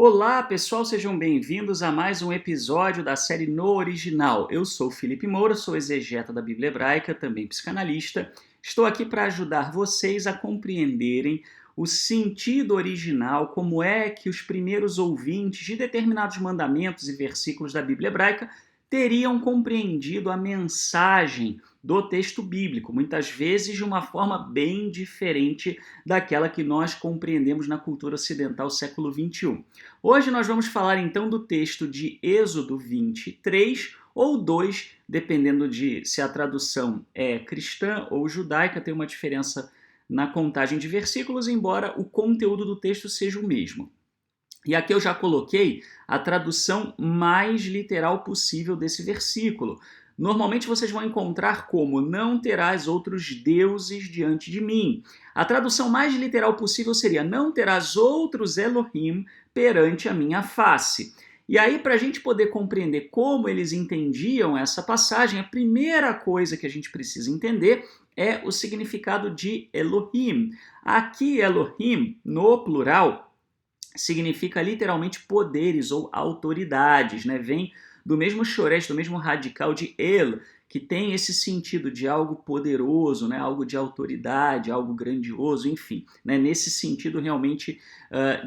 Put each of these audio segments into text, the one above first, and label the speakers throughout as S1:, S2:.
S1: Olá, pessoal, sejam bem-vindos a mais um episódio da série No Original. Eu sou Felipe Moura, sou exegeta da Bíblia Hebraica, também psicanalista. Estou aqui para ajudar vocês a compreenderem o sentido original, como é que os primeiros ouvintes de determinados mandamentos e versículos da Bíblia Hebraica teriam compreendido a mensagem do texto bíblico, muitas vezes de uma forma bem diferente daquela que nós compreendemos na cultura ocidental século XXI. Hoje nós vamos falar então do texto de Êxodo 23 ou 2, dependendo de se a tradução é cristã ou judaica, tem uma diferença na contagem de versículos, embora o conteúdo do texto seja o mesmo. E aqui eu já coloquei a tradução mais literal possível desse versículo. Normalmente vocês vão encontrar como não terás outros deuses diante de mim. A tradução mais literal possível seria não terás outros Elohim perante a minha face. E aí, para a gente poder compreender como eles entendiam essa passagem, a primeira coisa que a gente precisa entender é o significado de Elohim. Aqui, Elohim, no plural, significa literalmente poderes ou autoridades, né? Vem do mesmo shoresh, do mesmo radical de el, que tem esse sentido de algo poderoso, né? Algo de autoridade, algo grandioso, enfim, né? Nesse sentido realmente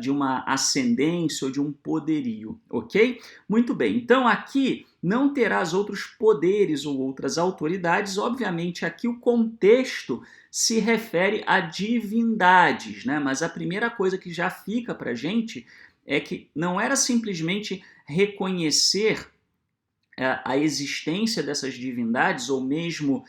S1: de uma ascendência ou de um poderio, ok? Muito bem, então aqui não terás outros poderes ou outras autoridades, obviamente aqui o contexto se refere a divindades, né? Mas a primeira coisa que já fica para a gente é que não era simplesmente reconhecer a existência dessas divindades ou mesmo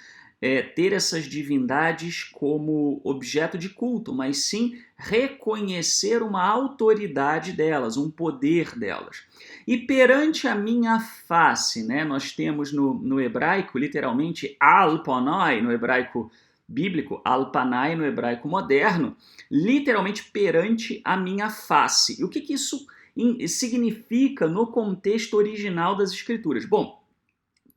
S1: ter essas divindades como objeto de culto, mas sim reconhecer uma autoridade delas, um poder delas. E perante a minha face, né, nós temos no hebraico, literalmente, al-panai, no hebraico bíblico, al-panai no hebraico moderno, literalmente perante a minha face. E o que isso significa no contexto original das escrituras? Bom,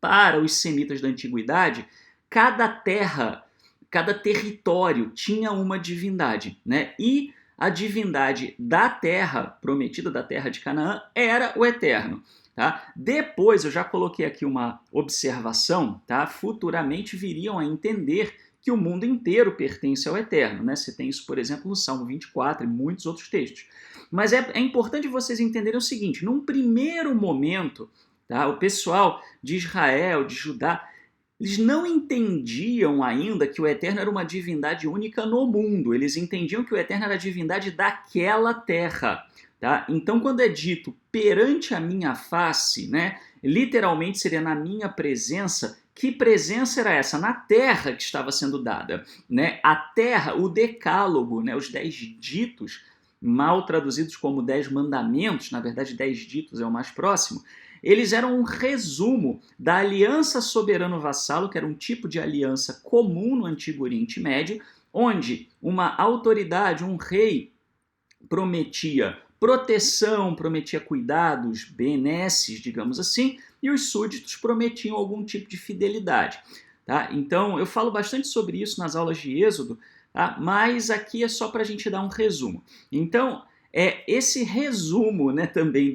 S1: para os semitas da antiguidade, cada terra, cada território tinha uma divindade, né? E a divindade da terra prometida, da terra de Canaã, era o Eterno. Tá? Depois, eu já coloquei aqui uma observação, tá? Futuramente viriam a entender que o mundo inteiro pertence ao Eterno, né? Você tem isso, por exemplo, no Salmo 24 e muitos outros textos. Mas é importante vocês entenderem o seguinte, num primeiro momento, tá? O pessoal de Israel, de Judá, eles não entendiam ainda que o Eterno era uma divindade única no mundo. Eles entendiam que o Eterno era a divindade daquela terra. Tá? Então, quando é dito perante a minha face, né, literalmente seria na minha presença. Que presença era essa? Na terra que estava sendo dada. Né? A terra, o decálogo, né, os 10 ditos, mal traduzidos como 10 mandamentos, na verdade 10 ditos é o mais próximo, eles eram um resumo da aliança soberano-vassalo, que era um tipo de aliança comum no Antigo Oriente Médio, onde uma autoridade, um rei, prometia proteção, prometia cuidados, benesses, digamos assim, e os súditos prometiam algum tipo de fidelidade. Tá? Então, eu falo bastante sobre isso nas aulas de Êxodo, tá? Mas aqui é só para a gente dar um resumo. Então, esse resumo, né, também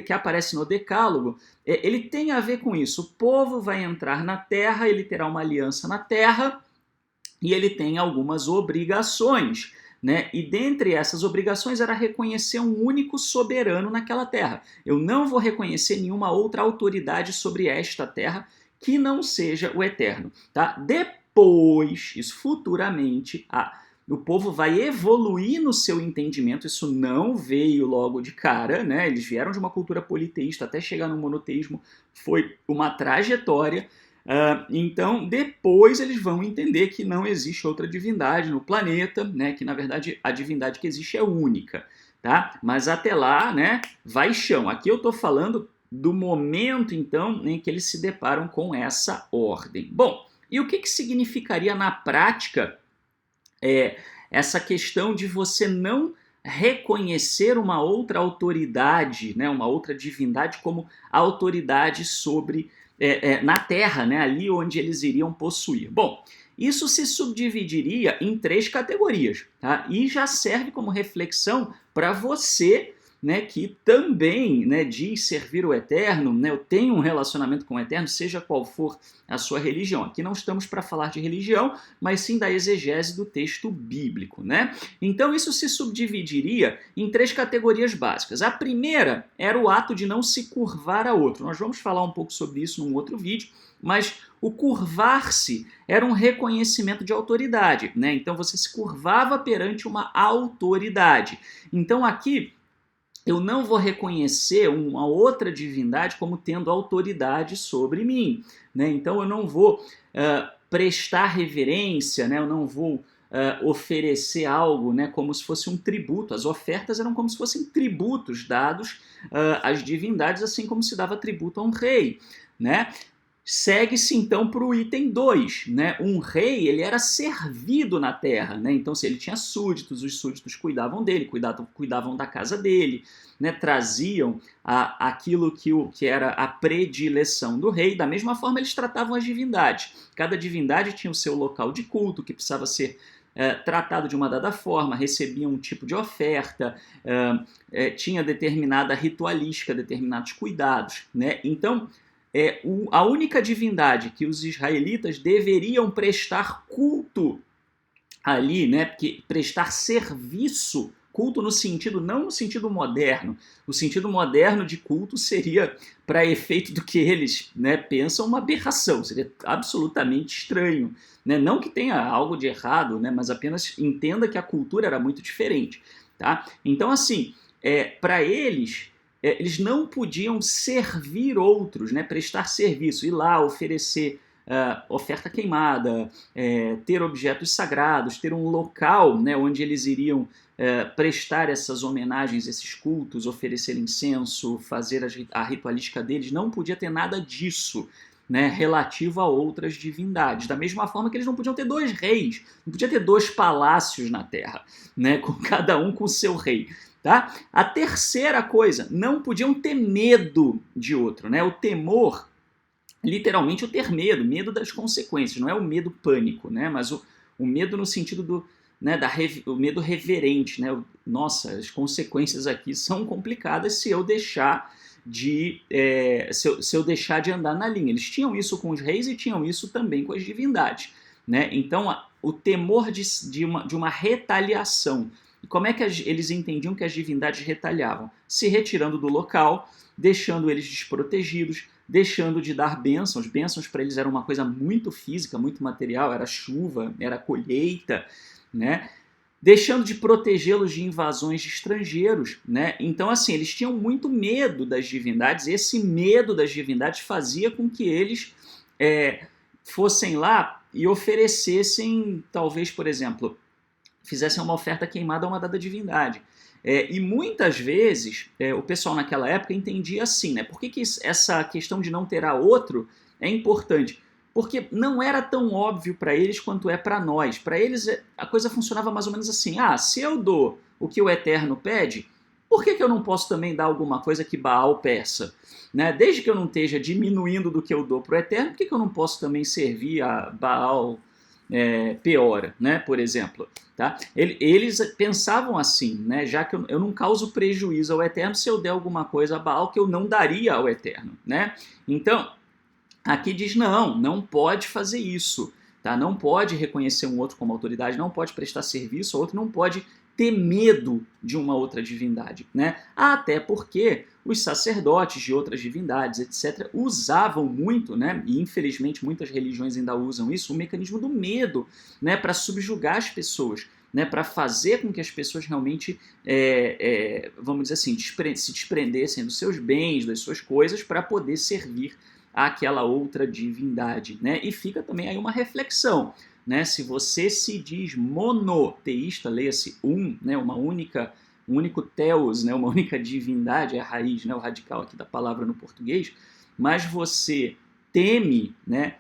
S1: que aparece no Decálogo, ele tem a ver com isso. O povo vai entrar na terra, ele terá uma aliança na terra e ele tem algumas obrigações. Né? E dentre essas obrigações era reconhecer um único soberano naquela terra. Eu não vou reconhecer nenhuma outra autoridade sobre esta terra que não seja o Eterno. Tá? Depois, isso futuramente, o povo vai evoluir no seu entendimento, isso não veio logo de cara, né? Eles vieram de uma cultura politeísta até chegar no monoteísmo, foi uma trajetória. Então, depois eles vão entender que não existe outra divindade no planeta, né? Que na verdade a divindade que existe é única. Tá? Mas até lá, né, vai chão. Aqui eu estou falando do momento, então, em que eles se deparam com essa ordem. Bom, e o que significaria na prática essa questão de você não reconhecer uma outra autoridade, né, uma outra divindade como autoridade sobre na Terra, né, ali onde eles iriam possuir? Bom, isso se subdividiria em 3 categorias, tá? E já serve como reflexão para você né, que também, né, diz servir o Eterno, né, eu tenho um relacionamento com o Eterno, seja qual for a sua religião. Aqui não estamos para falar de religião, mas sim da exegese do texto bíblico, né? Então isso se subdividiria em 3 categorias básicas. A primeira era o ato de não se curvar a outro. Nós vamos falar um pouco sobre isso num outro vídeo, mas o curvar-se era um reconhecimento de autoridade, né? Então você se curvava perante uma autoridade. Então aqui eu não vou reconhecer uma outra divindade como tendo autoridade sobre mim, né? Então eu não vou prestar reverência, né? Eu não vou oferecer algo, né, como se fosse um tributo. As ofertas eram como se fossem tributos dados às divindades, assim como se dava tributo a um rei, né? Segue-se então para o item 2, né? Um rei, ele era servido na terra, né? Então, se ele tinha súditos, os súditos cuidavam dele, cuidavam da casa dele, né? Traziam aquilo que era a predileção do rei. Da mesma forma, eles tratavam as divindades. Cada divindade tinha o seu local de culto, que precisava ser tratado de uma dada forma, recebia um tipo de oferta, tinha determinada ritualística, determinados cuidados, né? Então, a única divindade que os israelitas deveriam prestar culto ali, né, porque prestar serviço, culto no sentido, não no sentido moderno, o sentido moderno de culto seria, para efeito do que eles, né, pensam, uma aberração, seria absolutamente estranho, né? Não que tenha algo de errado, né, mas apenas entenda que a cultura era muito diferente, tá? Então, assim, para eles não podiam servir outros, né, prestar serviço, ir lá oferecer oferta queimada, ter objetos sagrados, ter um local, né, onde eles iriam prestar essas homenagens, esses cultos, oferecer incenso, fazer a ritualística deles. Não podia ter nada disso, né, relativo a outras divindades. Da mesma forma que eles não podiam ter 2 reis, não podia ter 2 palácios na terra, né, com cada um com o seu rei. Tá? A terceira coisa, não podiam ter medo de outro, né? O temor, literalmente o ter medo das consequências, não é o medo pânico, né? Mas o medo no sentido né, o medo reverente, né? Nossa, as consequências aqui são complicadas se eu deixar se eu deixar de andar na linha. Eles tinham isso com os reis e tinham isso também com as divindades, né? Então o temor de uma retaliação. E como é que eles entendiam que as divindades retaliavam? Se retirando do local, deixando eles desprotegidos, deixando de dar bênçãos. Bênçãos para eles era uma coisa muito física, muito material, era chuva, era colheita, né? Deixando de protegê-los de invasões de estrangeiros, né? Então, assim, eles tinham muito medo das divindades, e esse medo das divindades fazia com que eles fossem lá e oferecessem, talvez, por exemplo, fizessem uma oferta queimada a uma dada divindade. E muitas vezes o pessoal naquela época entendia assim, né? Por que essa questão de não ter a outro é importante? Porque não era tão óbvio para eles quanto é para nós. Para eles a coisa funcionava mais ou menos assim: se eu dou o que o Eterno pede, por que eu não posso também dar alguma coisa que Baal peça? Né? Desde que eu não esteja diminuindo do que eu dou para o Eterno, por que eu não posso também servir a Baal Peora, né, por exemplo? Tá? Eles pensavam assim, né, já que eu não causo prejuízo ao Eterno se eu der alguma coisa a Baal que eu não daria ao Eterno, né? Então, aqui diz não pode fazer isso, tá? Não pode reconhecer um outro como autoridade, não pode prestar serviço ao outro, não pode ter medo de uma outra divindade, né? Até porque os sacerdotes de outras divindades, etc., usavam muito, né? E infelizmente muitas religiões ainda usam isso, o mecanismo do medo, né? Para subjugar as pessoas, né? Para fazer com que as pessoas realmente, vamos dizer assim, se desprendessem dos seus bens, das suas coisas, para poder servir àquela outra divindade, né? E fica também aí uma reflexão, né? Se você se diz monoteísta, leia-se né? Um único theos, né? Uma única divindade, é a raiz, né? O radical aqui da palavra no português, mas você teme, né?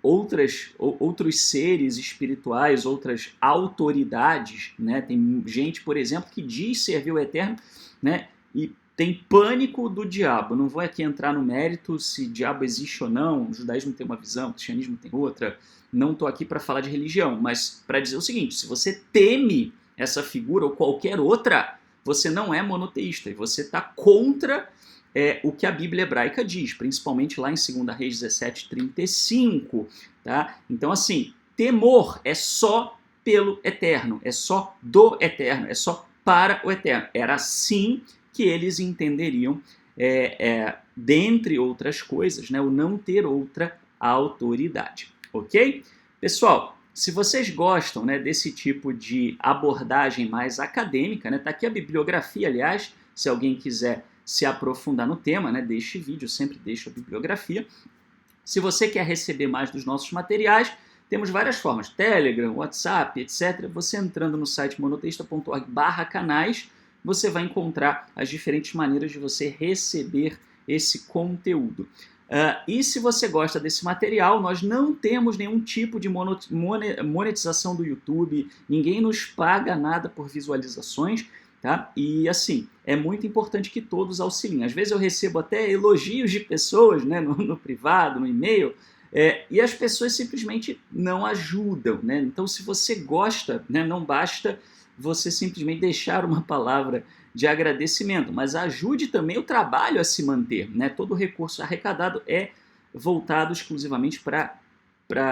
S1: Outros seres espirituais, outras autoridades, né? Tem gente, por exemplo, que diz servir o Eterno, né? E tem pânico do diabo. Não vou aqui entrar no mérito se diabo existe ou não, o judaísmo tem uma visão, o cristianismo tem outra. Não estou aqui para falar de religião, mas para dizer o seguinte: se você teme essa figura ou qualquer outra, você não é monoteísta e você está contra o que a Bíblia hebraica diz, principalmente lá em 2 Reis 17:35, tá? Então, assim, temor é só pelo eterno, é só do eterno, é só para o eterno. Era assim que eles entenderiam, dentre outras coisas, né, o não ter outra autoridade, ok? Pessoal, se vocês gostam, né, desse tipo de abordagem mais acadêmica, né, tá aqui a bibliografia, aliás, se alguém quiser se aprofundar no tema, né, deste vídeo, eu sempre deixo a bibliografia. Se você quer receber mais dos nossos materiais, temos várias formas, Telegram, WhatsApp, etc. Você entrando no site monoteísta.org/canais, você vai encontrar as diferentes maneiras de você receber esse conteúdo. E se você gosta desse material, nós não temos nenhum tipo de monetização do YouTube, ninguém nos paga nada por visualizações, tá? E assim, é muito importante que todos auxiliem. Às vezes eu recebo até elogios de pessoas, né, no privado, no e-mail, e as pessoas simplesmente não ajudam, né? Então, se você gosta, né, não basta você simplesmente deixar uma palavra de agradecimento, mas ajude também o trabalho a se manter, né? Todo o recurso arrecadado é voltado exclusivamente para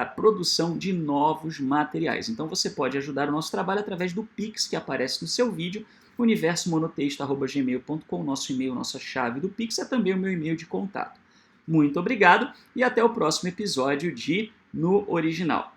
S1: a produção de novos materiais. Então você pode ajudar o nosso trabalho através do Pix que aparece no seu vídeo, universomonoteísta@gmail.com, nosso e-mail, nossa chave do Pix é também o meu e-mail de contato. Muito obrigado e até o próximo episódio de No Original.